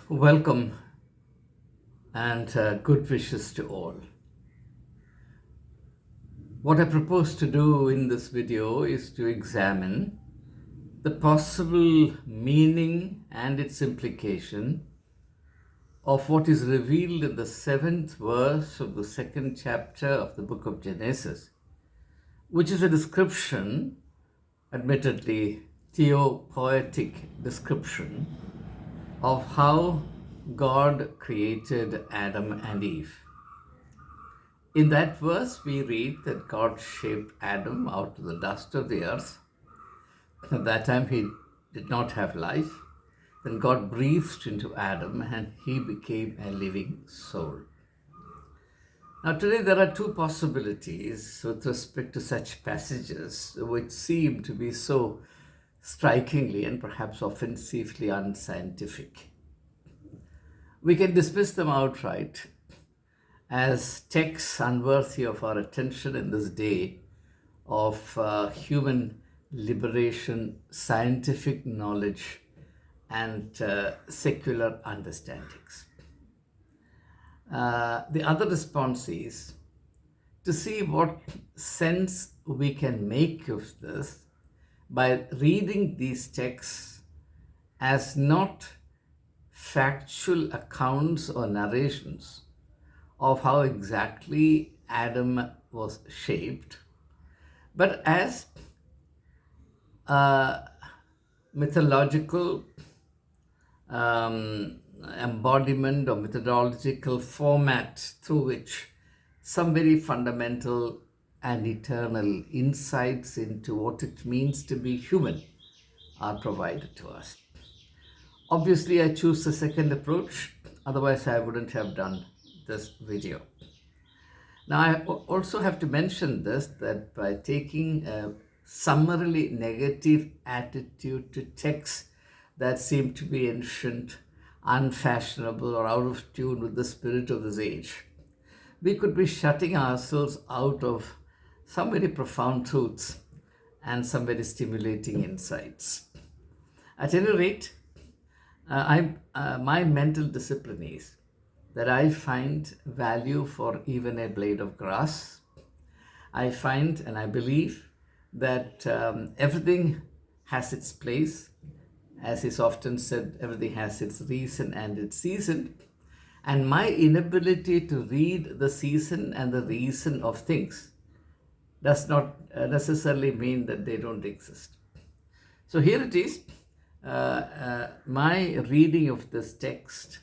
Welcome and good wishes to all. What I propose to do in this video is to examine the possible meaning and its implication of what is revealed in the seventh verse of the second chapter of the book of Genesis, which is a description, admittedly theopoetic description, of how God created Adam and Eve. In that verse, we read that God shaped Adam out of the dust of the earth. At that time, he did not have life. Then God breathed into Adam and he became a living soul. Now, today there are two possibilities with respect to such passages which seem to be so strikingly and perhaps offensively unscientific. We can dismiss them outright as texts unworthy of our attention in this day of human liberation, scientific knowledge, and secular understandings. The other response is to see what sense we can make of this by reading these texts as not factual accounts or narrations of how exactly Adam was shaped, but as a mythological embodiment or methodological format through which some very fundamental and eternal insights into what it means to be human are provided to us. Obviously, I choose the second approach, otherwise I wouldn't have done this video. Now, I also have to mention this, that by taking a summarily negative attitude to texts that seem to be ancient, unfashionable, or out of tune with the spirit of this age, we could be shutting ourselves out of some very profound truths and some very stimulating insights. At any rate, my mental discipline is that I find value for even a blade of grass. I find and I believe that everything has its place. As is often said, everything has its reason and its season. And my inability to read the season and the reason of things does not necessarily mean that they don't exist. So here it is, my reading of this text,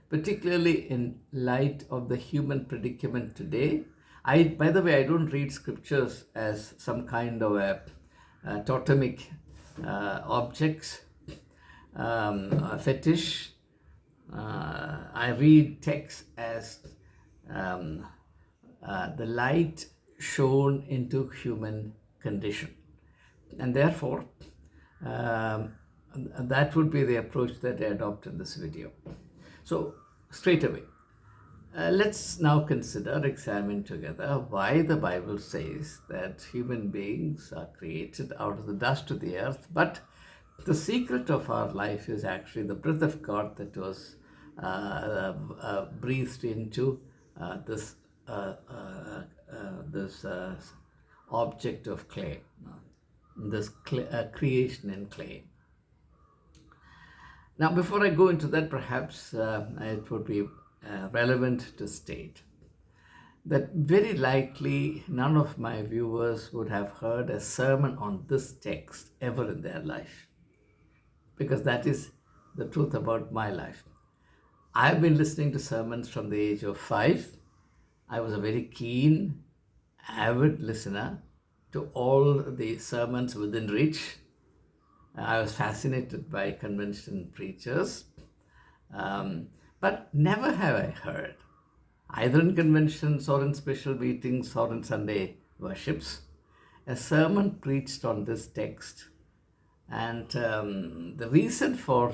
particularly in light of the human predicament today. By the way, I don't read scriptures as some kind of a totemic objects, a fetish. I read text as the light shone into human condition. And therefore, that would be the approach that I adopt in this video. So, straight away, let's now examine together why the Bible says that human beings are created out of the dust of the earth, but the secret of our life is actually the breath of God that was breathed into this object of clay, this creation in clay. Now, before I go into that, perhaps it would be relevant to state that very likely none of my viewers would have heard a sermon on this text ever in their life, because that is the truth about my life. I've been listening to sermons from the age of 5. I was a very keen, avid listener to all the sermons within reach. I was fascinated by convention preachers, but never have I heard, either in conventions or in special meetings or in Sunday worships, a sermon preached on this text. And the reason for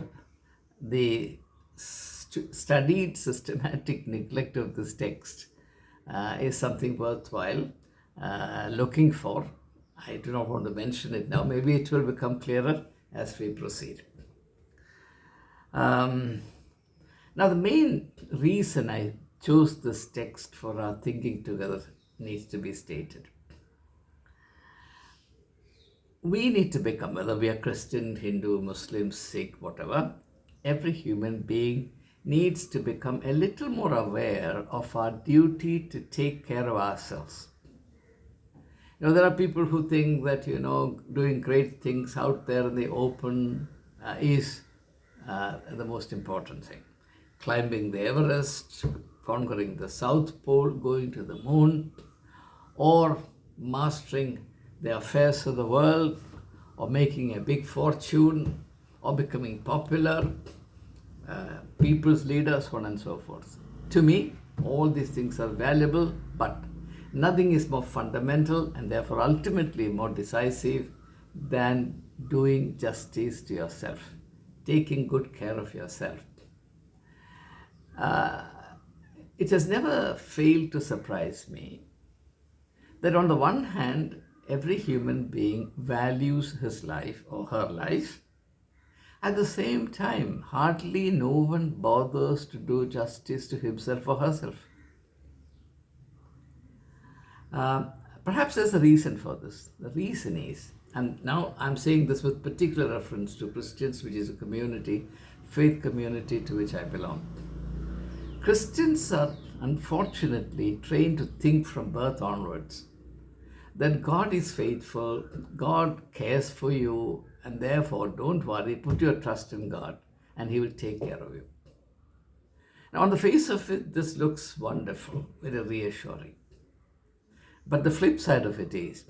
the studied systematic neglect of this text is something worthwhile looking for. I do not want to mention it now. Maybe it will become clearer as we proceed. Now, the main reason I chose this text for our thinking together needs to be stated. We need to become, whether we are Christian, Hindu, Muslim, Sikh, whatever, every human being needs to become a little more aware of our duty to take care of ourselves. There are people who think that, doing great things out there in the open is the most important thing. Climbing the Everest, conquering the South Pole, going to the moon, or mastering the affairs of the world, or making a big fortune, or becoming popular, people's leaders, so on and so forth. To me, all these things are valuable, but nothing is more fundamental and therefore ultimately more decisive than doing justice to yourself, taking good care of yourself. It has never failed to surprise me that on the one hand, every human being values his life or her life. At the same time, hardly no one bothers to do justice to himself or herself. Perhaps there's a reason for this. The reason is, and now I'm saying this with particular reference to Christians, which is a community, faith community to which I belong. Christians are unfortunately trained to think from birth onwards that God is faithful, God cares for you, and therefore don't worry, put your trust in God and He will take care of you. Now, on the face of it, this looks wonderful, very reassuring. But the flip side of it is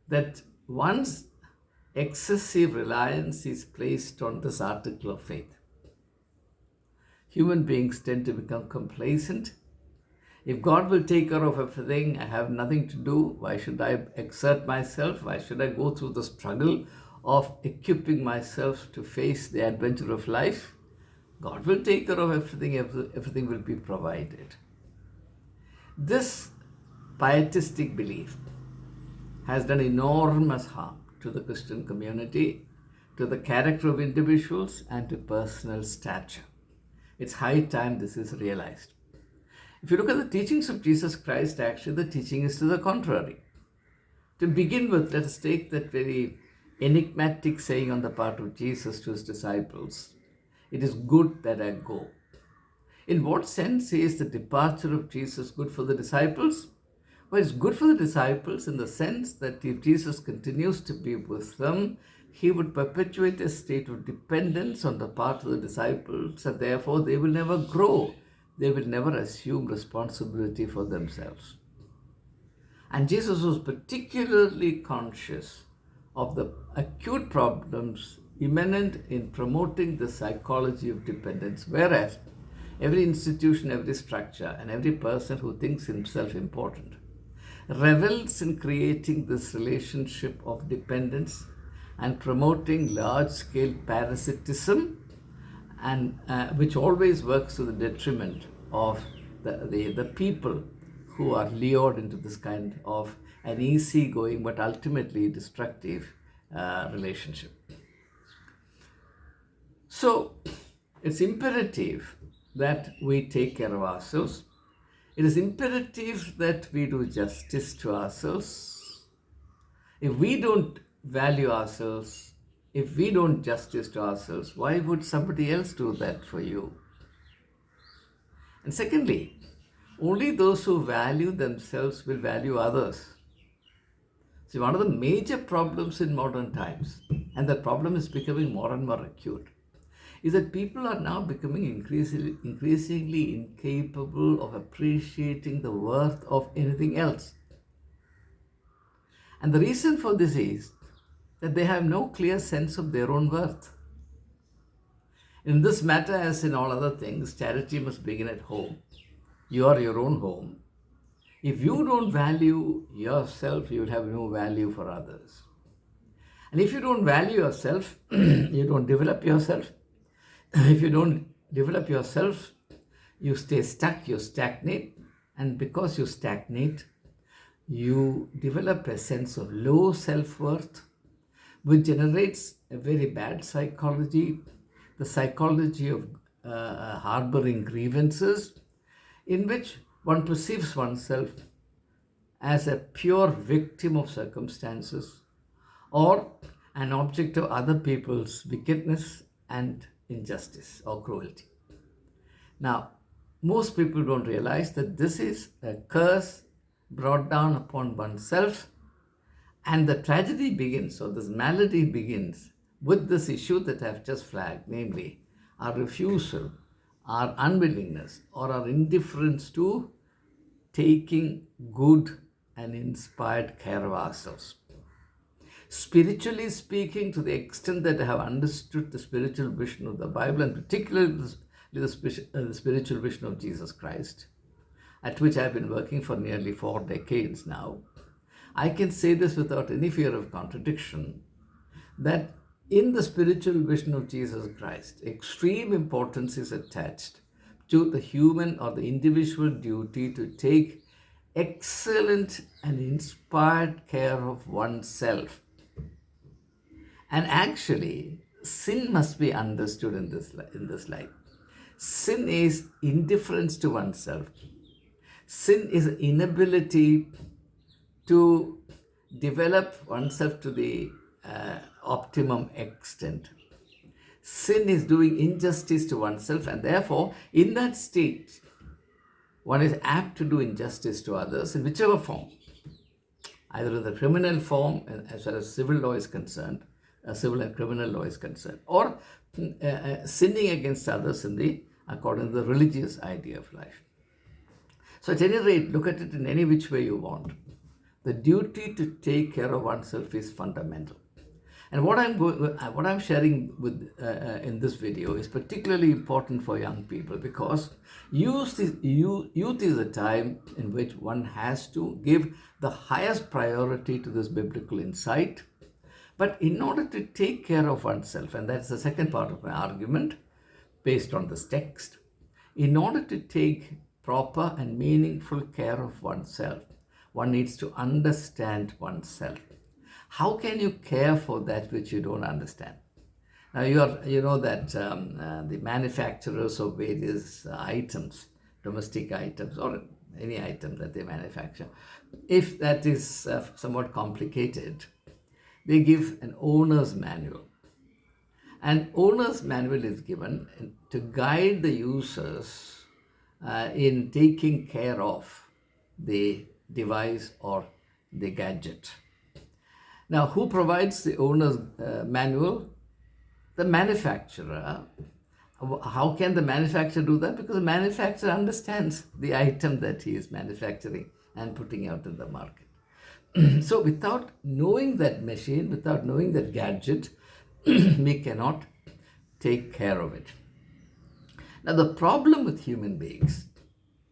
that once excessive reliance is placed on this article of faith, human beings tend to become complacent. If God will take care of everything, I have nothing to do. Why should I exert myself? Why should I go through the struggle of equipping myself to face the adventure of life? God will take care of everything. Everything will be provided. This pietistic belief has done enormous harm to the Christian community, to the character of individuals, and to personal stature. It's high time this is realized. If you look at the teachings of Jesus Christ, actually the teaching is to the contrary. To begin with, let us take that very enigmatic saying on the part of Jesus to his disciples, "It is good that I go." In what sense is the departure of Jesus good for the disciples? Well, it's good for the disciples in the sense that if Jesus continues to be with them, He would perpetuate a state of dependence on the part of the disciples, and therefore they will never grow. They will never assume responsibility for themselves. And Jesus was particularly conscious of the acute problems imminent in promoting the psychology of dependence, whereas every institution, every structure, and every person who thinks himself important revels in creating this relationship of dependence and promoting large-scale parasitism, and which always works to the detriment of the people who are lured into this kind of an easygoing but ultimately destructive relationship. So it's imperative that we take care of ourselves. It is imperative that we do justice to ourselves. If we don't value ourselves, if we don't justice to ourselves, why would somebody else do that for you? And secondly, only those who value themselves will value others. See, one of the major problems in modern times, and the problem is becoming more and more acute, is that people are now becoming increasingly incapable of appreciating the worth of anything else. And the reason for this is that they have no clear sense of their own worth. In this matter, as in all other things, charity must begin at home. You are your own home. If you don't value yourself, you will have no value for others. And if you don't value yourself, you don't develop yourself. If you don't develop yourself, you stay stuck, you stagnate. And because you stagnate, you develop a sense of low self-worth, which generates a very bad psychology, the psychology of harboring grievances, in which one perceives oneself as a pure victim of circumstances or an object of other people's wickedness and injustice or cruelty. Now, most people don't realize that this is a curse brought down upon oneself, and the tragedy begins, or this malady begins, with this issue that I've just flagged, namely our refusal, our unwillingness, or our indifference to taking good and inspired care of ourselves. Spiritually speaking, to the extent that I have understood the spiritual vision of the Bible, and particularly the spiritual vision of Jesus Christ, at which I've been working for nearly 4 decades now, I can say this without any fear of contradiction, that in the spiritual vision of Jesus Christ, extreme importance is attached to the human or the individual duty to take excellent and inspired care of oneself. And actually, sin must be understood in this light. Sin is indifference to oneself. Sin is inability to develop oneself to the optimum extent. Sin is doing injustice to oneself, and therefore, in that state, one is apt to do injustice to others in whichever form, either in the criminal form, as far as civil law is concerned, civil and criminal law is concerned, or sinning against others according to the religious idea of life. So at any rate, look at it in any which way you want. The duty to take care of oneself is fundamental. And what I'm sharing with in this video is particularly important for young people, because youth is a time in which one has to give the highest priority to this biblical insight. But in order to take care of oneself, and that's the second part of my argument based on this text, in order to take proper and meaningful care of oneself, one needs to understand oneself. How can you care for that which you don't understand? Now, you know that the manufacturers of various items, domestic items, or any item that they manufacture, if that is somewhat complicated, they give an owner's manual. An owner's manual is given to guide the users in taking care of the device or the gadget. Now, who provides the owner's manual? The manufacturer. How can the manufacturer do that? Because the manufacturer understands the item that he is manufacturing and putting out in the market. So without knowing that machine, without knowing that gadget, we cannot take care of it. Now, the problem with human beings,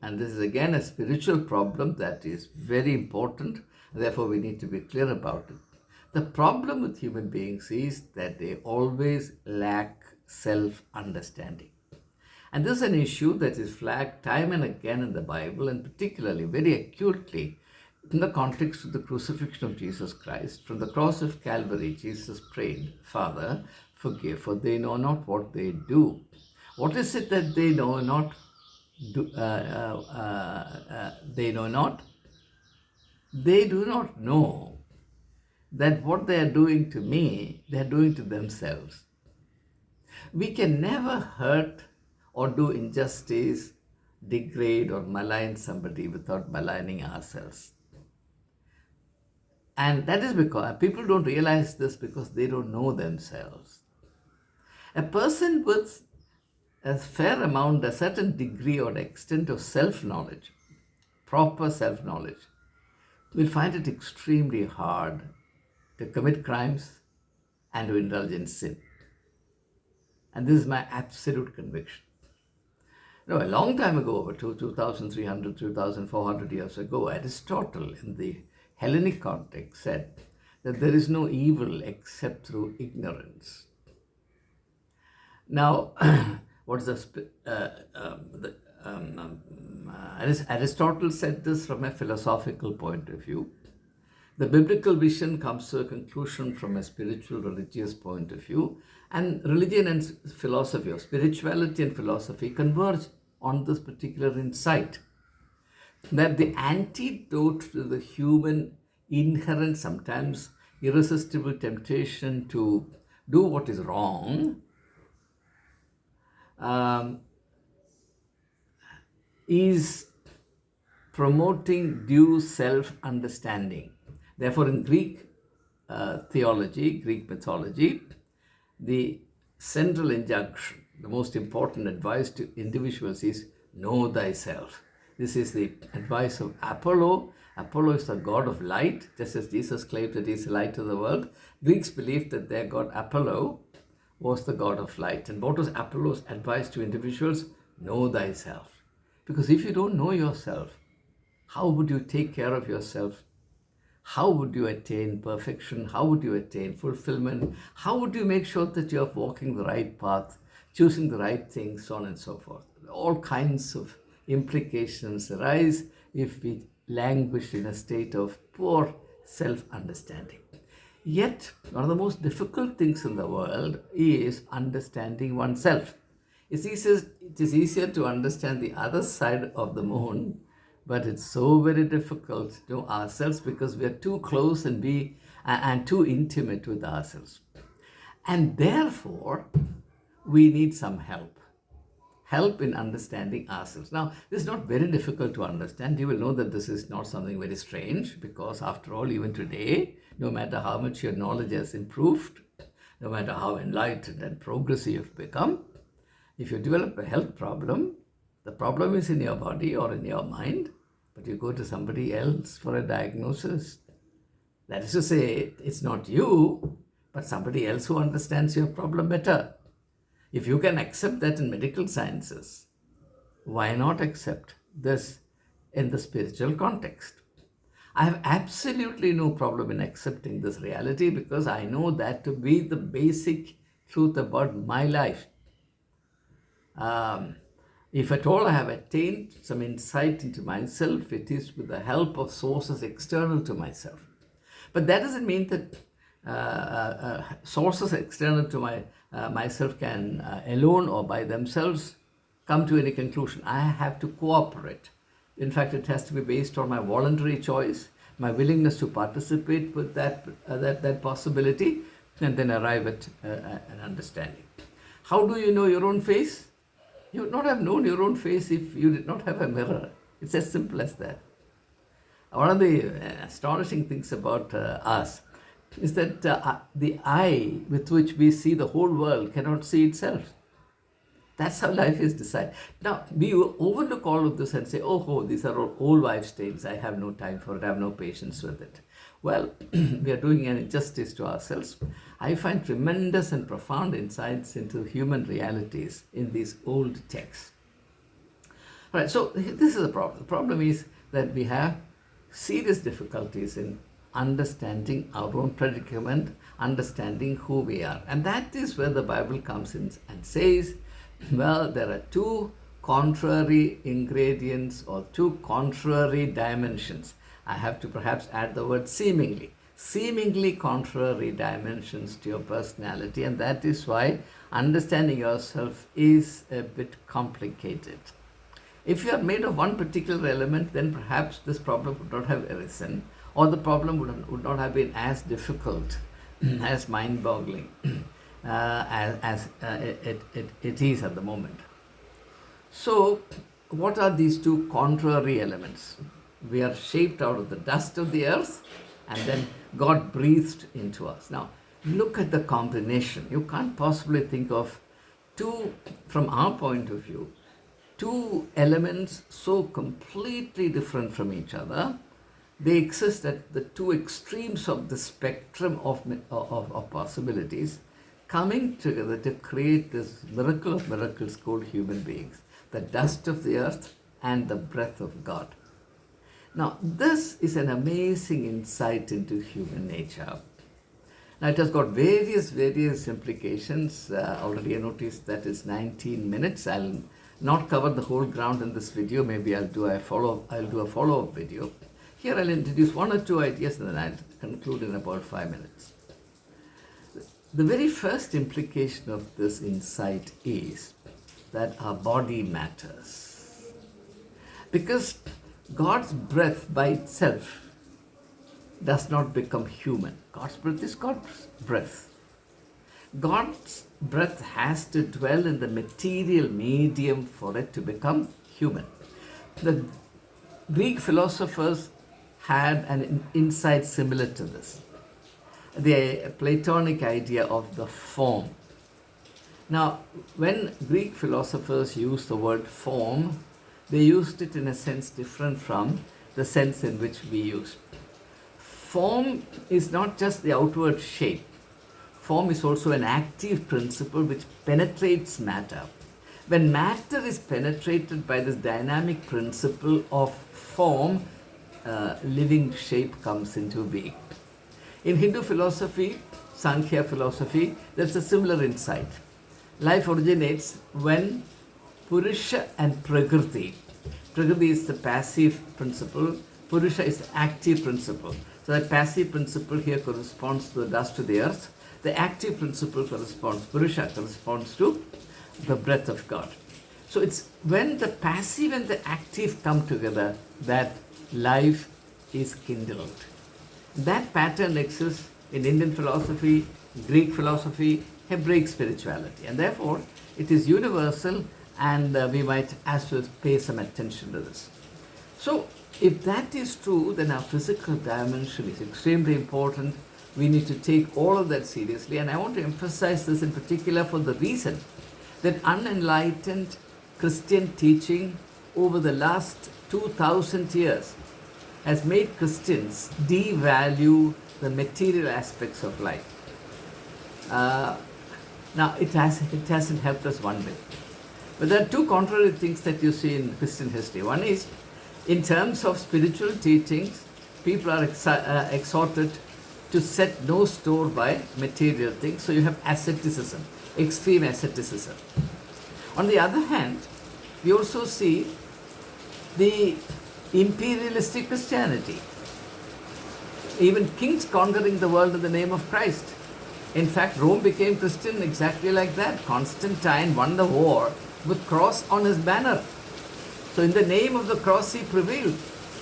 and this is again a spiritual problem that is very important, therefore we need to be clear about it. The problem with human beings is that they always lack self-understanding. And this is an issue that is flagged time and again in the Bible, and particularly very acutely in the context of the crucifixion of Jesus Christ. From the cross of Calvary, Jesus prayed, "Father, forgive, for they know not what they do." What is it that they know not? They know not. They do not know that what they are doing to me, they are doing to themselves. We can never hurt or do injustice, degrade or malign somebody without maligning ourselves. And that is because people don't realize this because they don't know themselves. A person with a fair amount, a certain degree or extent of self-knowledge, proper self-knowledge, will find it extremely hard to commit crimes and to indulge in sin. And this is my absolute conviction. A long time ago, over 2,300, 2,400 years ago, Aristotle, in the Hellenic context, said that there is no evil except through ignorance. Now, what is Aristotle said this from a philosophical point of view. The biblical vision comes to a conclusion from a spiritual religious point of view, and religion and philosophy, or spirituality and philosophy, converge on this particular insight that the antidote to the human inherent, sometimes irresistible temptation to do what is wrong is promoting due self-understanding. Therefore, in Greek theology, Greek mythology, the central injunction, the most important advice to individuals is know thyself. This is the advice of Apollo. Apollo is the god of light, just as Jesus claimed that he is the light of the world. Greeks believed that their god Apollo was the god of light. And what was Apollo's advice to individuals? Know thyself. Because if you don't know yourself, how would you take care of yourself? How would you attain perfection? How would you attain fulfillment? How would you make sure that you are walking the right path, choosing the right things, so on and so forth? All kinds of implications arise if we languish in a state of poor self-understanding. Yet, one of the most difficult things in the world is understanding oneself. It is easier to understand the other side of the moon, but it's so very difficult to know ourselves because we are too close and too intimate with ourselves. And therefore, we need some help in understanding ourselves. Now, this is not very difficult to understand. You will know that this is not something very strange because, after all, even today, no matter how much your knowledge has improved, no matter how enlightened and progressive you've become, if you develop a health problem, the problem is in your body or in your mind, but you go to somebody else for a diagnosis. That is to say, it's not you, but somebody else who understands your problem better. If you can accept that in medical sciences, why not accept this in the spiritual context? I have absolutely no problem in accepting this reality because I know that to be the basic truth about my life. If at all I have attained some insight into myself, it is with the help of sources external to myself. But that doesn't mean that sources external to myself can alone or by themselves come to any conclusion. I have to cooperate. In fact, it has to be based on my voluntary choice, my willingness to participate with that possibility, and then arrive at an understanding. How do you know your own face? You would not have known your own face if you did not have a mirror. It's as simple as that. One of the astonishing things about us is that the eye with which we see the whole world cannot see itself. That's how life is decided. Now, we overlook all of this and say, oh, these are all old wives' tales. I have no time for it. I have no patience with it. Well, we are doing an injustice to ourselves. I find tremendous and profound insights into human realities in these old texts. All right, so this is the problem. The problem is that we have serious difficulties in understanding our own predicament, understanding who we are. And that is where the Bible comes in and says, well, there are two contrary ingredients or two contrary dimensions. I have to perhaps add the word seemingly contrary dimensions to your personality, and that is why understanding yourself is a bit complicated. If you are made of one particular element, then perhaps this problem would not have arisen, or the problem would not have been as difficult, as mind-boggling as it is at the moment. So, what are these two contrary elements? We are shaped out of the dust of the earth, and then God breathed into us. Now, look at the combination. You can't possibly think of two, from our point of view, two elements so completely different from each other. They exist at the two extremes of the spectrum of possibilities, coming together to create this miracle of miracles called human beings, the dust of the earth and the breath of God. Now, this is an amazing insight into human nature. Now, it has got various implications. Already I noticed that it's 19 minutes. I'll not cover the whole ground in this video. Maybe I'll do a follow-up video. Here I'll introduce one or two ideas and then I'll conclude in about 5 minutes. The very first implication of this insight is that our body matters. Because God's breath by itself does not become human. God's breath is God's breath. God's breath has to dwell in the material medium for it to become human. The Greek philosophers had an insight similar to this. The Platonic idea of the form. Now, when Greek philosophers used the word form, they used it in a sense different from the sense in which we use. Form is not just the outward shape. Form is also an active principle which penetrates matter. When matter is penetrated by this dynamic principle of form, living shape comes into being. In Hindu philosophy, Sankhya philosophy, there's a similar insight. Life originates when Purusha and Prakriti. Prakriti is the passive principle, Purusha is the active principle. So that passive principle here corresponds to the dust of the earth. The active principle corresponds, Purusha corresponds to the breath of God. So it's when the passive and the active come together that life is kindled. That pattern exists in Indian philosophy, Greek philosophy, Hebraic spirituality, and therefore it is universal, and we might as well pay some attention to this. So if that is true, then our physical dimension is extremely important. We need to take all of that seriously, and I want to emphasize this in particular for the reason that unenlightened Christian teaching over the last 2000 years has made Christians devalue the material aspects of life. Now, it hasn't helped us one bit. But there are two contrary things that you see in Christian history. One is, in terms of spiritual teachings, people are exhorted to set no store by material things. So you have asceticism, extreme asceticism. On the other hand, we also see the imperialistic Christianity. Even kings conquering the world in the name of Christ. In fact, Rome became Christian exactly like that. Constantine won the war with cross on his banner. So in the name of the cross he prevailed.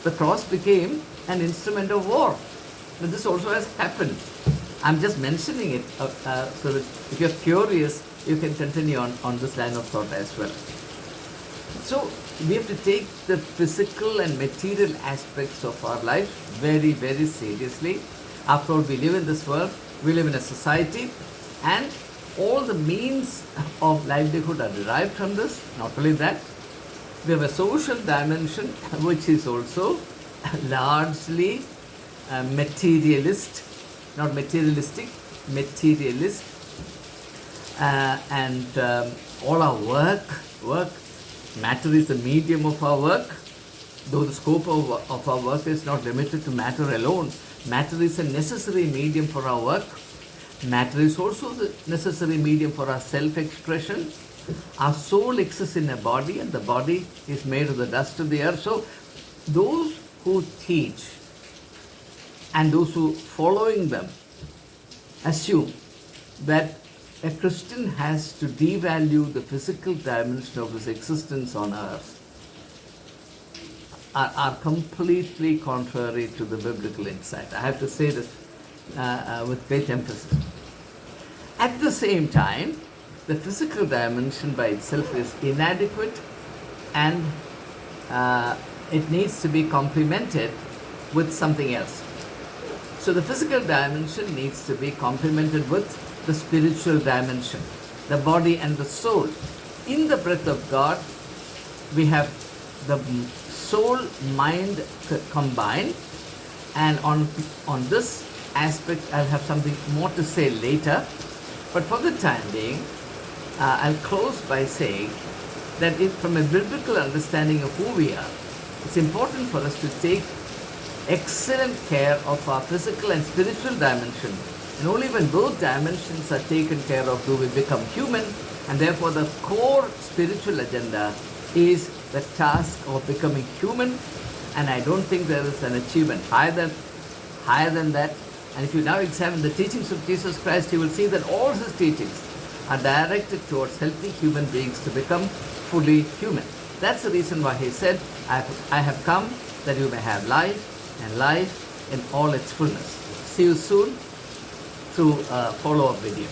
The cross became an instrument of war. But this also has happened. I'm just mentioning it so that if you're curious, you can continue on this line of thought as well. So we have to take the physical and material aspects of our life very, very seriously. After all, we live in this world, we live in a society, and all the means of livelihood are derived from this. Not only that, we have a social dimension which is also largely materialist, not materialistic, materialist, and all our work, matter is the medium of our work, though the scope of our work is not limited to matter alone. Matter is a necessary medium for our work. Matter is also the necessary medium for our self-expression. Our soul exists in a body, and the body is made of the dust of the earth. So those who teach and those who following them assume that a Christian has to devalue the physical dimension of his existence on earth are completely contrary to the biblical insight. I have to say this with great emphasis. At the same time, the physical dimension by itself is inadequate, and it needs to be complemented with something else. So the physical dimension needs to be complemented with the spiritual dimension, the body and the soul. In the breath of God, we have the soul, mind combined, and on this aspect I'll have something more to say later. But for the time being, I'll close by saying that from a biblical understanding of who we are, it's important for us to take excellent care of our physical and spiritual dimension. And only when both dimensions are taken care of do we become human, and therefore the core spiritual agenda is the task of becoming human And I don't think there is an achievement higher than that. And if you now examine the teachings of Jesus Christ, you will see that all his teachings are directed towards helping human beings to become fully human. That's the reason why he said, I have come that you may have life, and life in all its fullness. See you soon through a follow-up video.